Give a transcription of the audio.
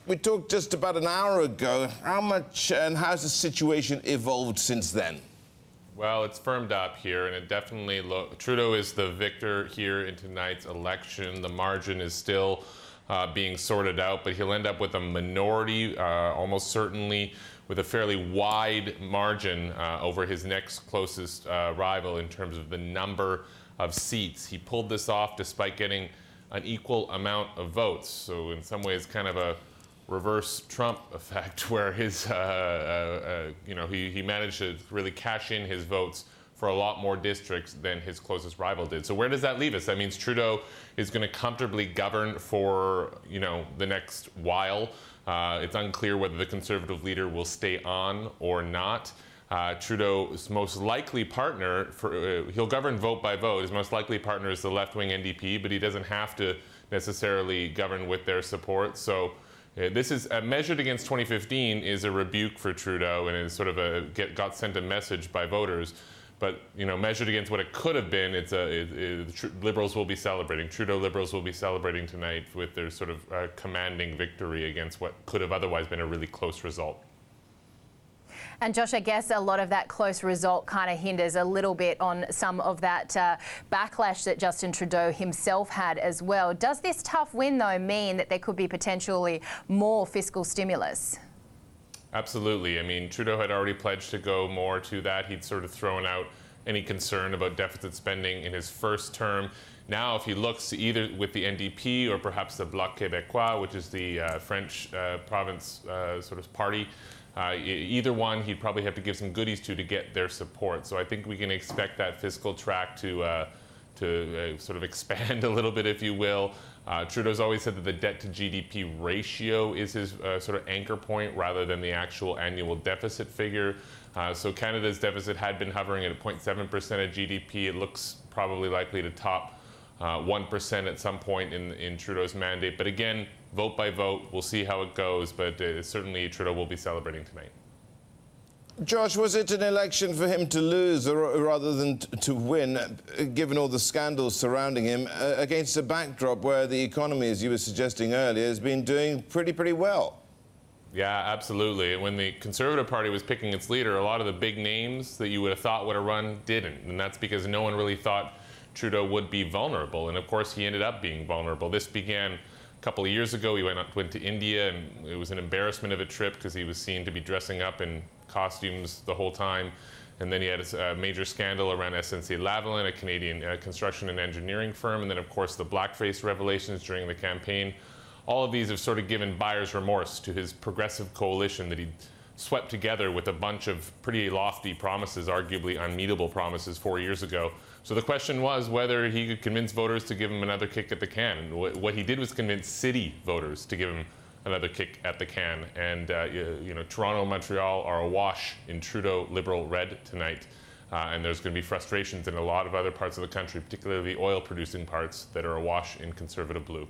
we talked just about an hour ago. How much and how's the situation evolved since then? Well, it's firmed up here, and it definitely Trudeau is the victor here in tonight's election. The margin is still being sorted out, but he'll end up with a minority, almost certainly with a fairly wide margin over his next closest rival in terms of the number of seats. He pulled this off despite getting an equal amount of votes. So in some ways, kind of a reverse Trump effect, where his, he managed to really cash in his votes for a lot more districts than his closest rival did. So where does that leave us? That means Trudeau is going to comfortably govern for, the next while. It's unclear whether the Conservative leader will stay on or not. Trudeau's most likely partner, he'll govern vote by vote. His most likely partner is the left-wing NDP, but he doesn't have to necessarily govern with their support. So this is measured against 2015 is a rebuke for Trudeau, and is sort of got sent a message by voters. But measured against what it could have been, Liberals will be celebrating. Trudeau Liberals will be celebrating tonight with their sort of commanding victory against what could have otherwise been a really close result. And Josh, I guess a lot of that close result kind of hinders a little bit on some of that backlash that Justin Trudeau himself had as well. Does this tough win, though, mean that there could be potentially more fiscal stimulus? Absolutely. I mean, Trudeau had already pledged to go more to that. He'd sort of thrown out any concern about deficit spending in his first term. Now, if he looks either with the NDP or perhaps the Bloc Québécois, which is the French province sort of party, either one he'd probably have to give some goodies to get their support. So I think we can expect that fiscal track to sort of expand a little bit, if you will. Trudeau's always said that the debt to GDP ratio is his sort of anchor point rather than the actual annual deficit figure. So Canada's deficit had been hovering at 0.7% of GDP. It looks probably likely to top 1% at some point in Trudeau's mandate. But again, vote by vote, we'll see how it goes, but certainly Trudeau will be celebrating tonight. Josh, was it an election for him to lose rather than to win, given all the scandals surrounding him, against a backdrop where the economy, as you were suggesting earlier, has been doing pretty well? Yeah, absolutely. When the Conservative Party was picking its leader, a lot of the big names that you would have thought would have run didn't. And that's because no one really thought Trudeau would be vulnerable. And of course, he ended up being vulnerable. This began a couple of years ago. He went to India, and it was an embarrassment of a trip because he was seen to be dressing up in costumes the whole time. And then he had a major scandal around SNC-Lavalin, a Canadian construction and engineering firm. And then, of course, the blackface revelations during the campaign. All of these have sort of given buyer's remorse to his progressive coalition that he swept together with a bunch of pretty lofty promises, arguably unmeetable promises 4 years ago. So the question was whether he could convince voters to give him another kick at the can. And what he did was convince city voters to give him another kick at the can. And Toronto and Montreal are awash in Trudeau Liberal red tonight. And there's going to be frustrations in a lot of other parts of the country, particularly the oil-producing parts, that are awash in Conservative blue.